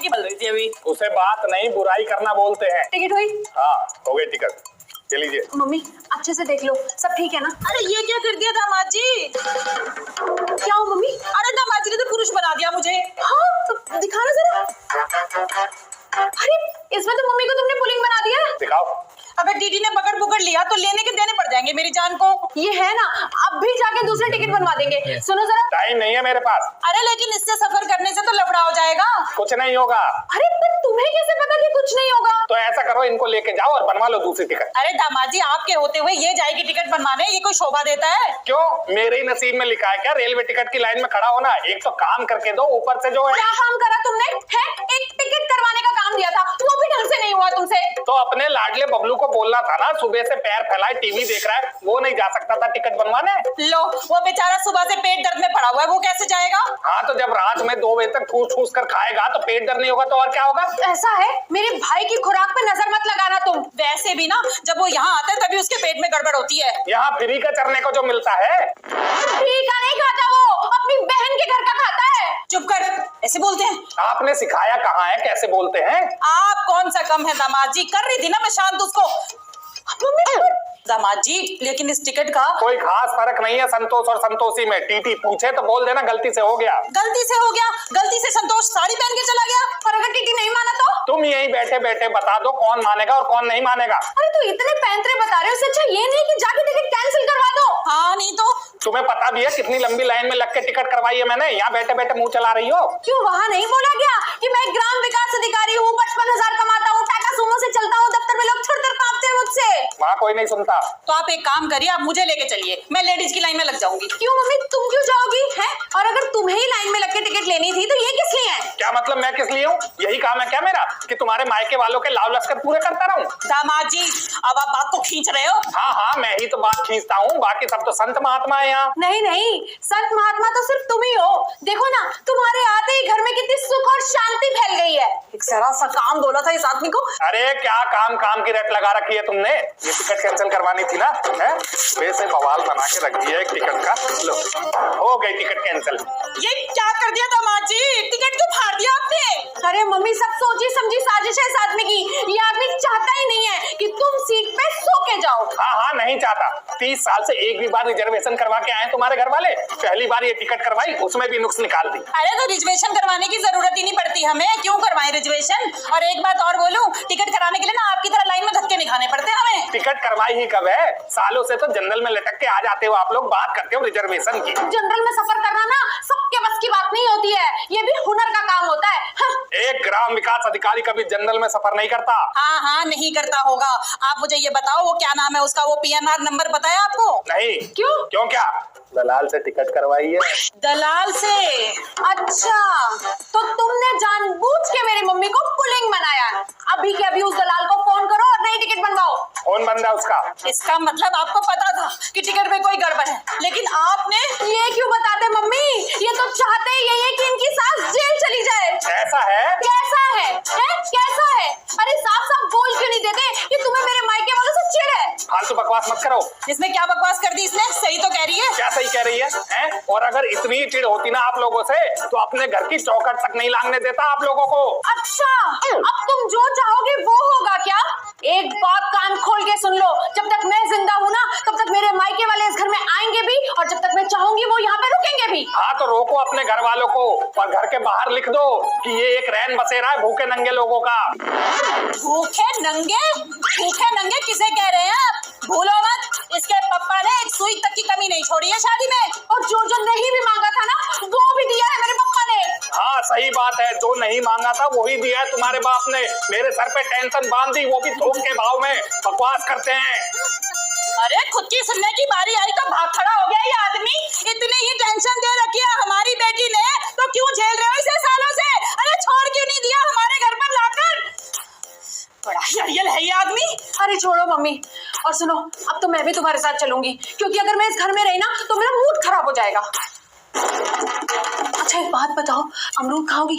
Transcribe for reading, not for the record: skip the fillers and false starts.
की बोल रही थी अभी। उसे बात नहीं बुराई करना बोलते हैं। टिकट हुई? हाँ हो गई टिकट, ये लीजिए। मम्मी अच्छे से देख लो, सब ठीक है ना? अरे ये क्या कर दिया दामाद जी? क्या हो मम्मी? अरे दामाद जी ने तो पुरुष बना दिया मुझे। हाँ तो दिखाना जरा। अरे इसमें तो मम्मी को तुमने पुलिंग बना दिया है। दिखाओ। अबे डीडी ने पकड़ लिया तो लेने के देने पड़ जाएंगे मेरी जान को। ये है ना, अब भी जाके दूसरे टिकट बनवा देंगे। सुनो जरा। टाइम नहीं है मेरे पास। अरे लेकिन इससे सफर करने से तो लफड़ा हो जाएगा। कुछ नहीं होगा। अरे पर तुम्हें कैसे पता कि कुछ नहीं होगा? तो ऐसा करो, इनको लेके जाओ और बनवा लो दूसरी टिकट। अरे दामाद जी आपके होते हुए ये जाएगी टिकट बनवाने, ये कोई शोभा देता है? क्यों, मेरे ही नसीब में लिखा है क्या रेलवे टिकट की लाइन में खड़ा होना? एक तो काम करके दो, ऊपर से जो है। क्या काम करा तुमने? है एक टिकट करवाने का काम दिया था, वो भी ढंग से नहीं हुआ तुमसे। तो अपने लाडले बबलू को बोलना था ना, सुबह से पैर फैलाए टीवी देख रहा है, वो नहीं जा सकता था टिकट बनवाने? लो वो बेचारा सुबह से पेट दर्द में पड़ा हुआ है, वो कैसे जाएगा? हाँ तो जब रात में 2 बजे तक ठूस ठूस कर खाएगा तो पेट दर्द नहीं होगा तो और क्या होगा? ऐसा है, मेरे भाई की खुराक पे नजर मत लगाना तुम। वैसे भी ना जब वो यहाँ आता है तभी उसके पेट में गड़बड़ होती है। यहाँ फ्री का चरने को जो मिलता है। फ्री का नहीं खाता, वो अपनी बहन के घर का खाता है। चुप कर, ऐसे बोलते हैं? आपने सिखाया कहाँ है, कैसे बोलते हैं? आप कौन सा कम है दामाद जी? कर रही थी ना मैं शांत उसको। दामाद जी लेकिन इस टिकट का कोई खास फर्क नहीं है संतोष और संतोषी में। टीटी पूछे तो बोल देना गलती से हो गया। गलती से हो गया? गलती से संतोष साड़ी पहन के चला गया, और अगर टीटी नहीं माना तो? तुम यहीं बैठे बैठे बता दो कौन मानेगा और कौन नहीं मानेगा। अरे तू इतने पैंतरे बता रहे हो, इससे अच्छा ये नहीं कि जाके टिकट कैंसिल करवा दो। हाँ नहीं तो? तुम्हें पता भी है कितनी लंबी लाइन में लग के टिकट करवाई है मैंने? यहाँ बैठे बैठे मुंह चला रही हो। क्यों वहाँ नहीं बोला गया कि मैं ग्राम विकास अधिकारी हूँ, 55,000 कमाता हूँ, टाटा सुमो से चलता हूँ, दफ्तर में लोग थर-थर कांपते हैं मुझसे। वहाँ कोई नहीं सुनता। तो आप एक काम करिए, आप मुझे लेके चलिए, मैं लेडीज की लाइन में लग जाऊंगी। क्यों मम्मी, तुम क्यों जाओगी? है और अगर तुम्हें ही लाइन में लग के टिकट लेनी थी तो ये किस लिए है? क्या मतलब मैं किस लिए हूँ? यही काम है क्या मेरा कि तुम्हारे मायके वालों के लाव लश्कर पूरे करता रहूं? दामाद जी अब आप बात को खींच रहे हो। हाँ हाँ मैं ही तो बात खींचता हूँ, बाकी सब तो संत महात्मा है यहाँ। नहीं नहीं, संत महात्मा तो सिर्फ तुम ही हो। देखो ना, तुम्हारे आते ही घर में कितनी सुख और शांति फैल गई है। एक जरा सा काम बोला था इस आदमी को। अरे क्या काम काम की रट लगा रखी है तुमने? ये टिकट कैंसिल करवानी थी ना? है वैसे बवाल बना के रख दिया एक टिकट का। लो हो गई टिकट कैंसिल। ये क्या कर दिया दामाद जी? टिकट क्यों फाड़ दिया आपने? अरे मम्मी, सब सोची समझी साजिश है इस आदमी की। ये आदमी चाहता ही नहीं है कि तुम सीट पे सो के जाओ। हाँ हाँ नहीं चाहता। 30 साल से एक भी बार रिजर्वेशन करवा के आए तुम्हारे घर वाले। पहली बार ये टिकट करवाई, उसमें भी नुक्स निकाल दी। अरे तो रिजर्वेशन करवाने की जरूरत ही नहीं पड़ती हमें, क्यों करवाएं रिजर्वेशन? और एक बात और बोलूं, टिकट कराने के लिए ना आपकी तरह लाइन में धक्के नहीं खाने पड़ते हमें। टिकट करवाई ही कब है? सालों से तो जनरल में लटक के आ जाते हो आप लोग, बात करते हो रिजर्वेशन की। जनरल में सफर करना ना सबके बस की बात नहीं होती है, ये भी हुनर का काम होता है। हाँ। एक ग्राम विकास अधिकारी कभी जनरल में सफर नहीं करता। हाँ हाँ नहीं करता होगा। आप मुझे ये बताओ वो क्या नाम है उसका, वो PNR नंबर पता है आपको? नहीं। क्यों? क्यों क्या? दलाल से टिकट करवाई है। दलाल से? अच्छा, तो तुमने जानबूझ के मेरी मम्मी को पुलिंग बनाया। अभी के अभी उस दलाल को फोन करो और नई टिकट बनवाओ। फोन बंद है उसका। इसका मतलब आपको पता था कि टिकट में कोई गड़बड़ है, लेकिन आपने ये क्यों बताते मम्मी? ये तो चाहते ही यही है कि इनकी सास जेल चली जाए। ऐसा है? कैसा है? कैसा है? अरे साफ साफ बोल क्यों नहीं देते कि तुम्हें मेरे मायके वालों से चिढ़ है? फालतू बकवास मत करो। इसने क्या बकवास कर दी? इसने सही तो कह रही है। क्या सही कह रही है? हैं? और अगर इतनी चिढ़ होती ना आप लोगों से तो अपने घर की चौखट तक नहीं लांगने देता आप लोगों को। अच्छा, अब तुम जो चाहोगे वो होगा क्या? एक बात कान खोल के सुन लो, जब तक मैं जिंदा हूँ ना तब तक मेरे मायके वाले इस घर में आएंगे भी, और जब तक मैं चाहूंगी वो यहाँ पे रुकेंगे भी। हाँ तो रोको अपने घर वालों को और घर के बाहर लिख दो कि ये एक रैन बसेरा है भूखे नंगे लोगों का। भूखे नंगे? भूखे नंगे किसे कह रहे हैं आप? भूलो मत, इसके पापा ने एक सुई तक की कमी नहीं छोड़ी है शादी में, और जो जो नहीं भी मांगा था ना वो भी दिया है मेरे पापा ने। हाँ सही बात है, जो नहीं मांगा था वही दिया है तुम्हारे बाप ने। मेरे सर पे टेंशन बांध दी, वो भी थोक के भाव में। बकवास करते हैं। अरे खुद की सुनने की बारी आई तो भाग खड़ा हो गया ये आदमी। इतनी ही टेंशन दे रखी है हमारी बेटी ने तो क्यों झेल रहे हो इसे सालों से? अरे छोड़ क्यों नहीं दिया हमारे घर पर लाकर? बड़ा ही अड़ियल है ये आदमी। अरे छोड़ो मम्मी, और सुनो, अब तो मैं भी तुम्हारे साथ चलूंगी, क्योंकि अगर मैं इस घर में रही ना तो मेरा मूड खराब हो जाएगा। अच्छा एक बात बताओ, अमरूद खाओगी?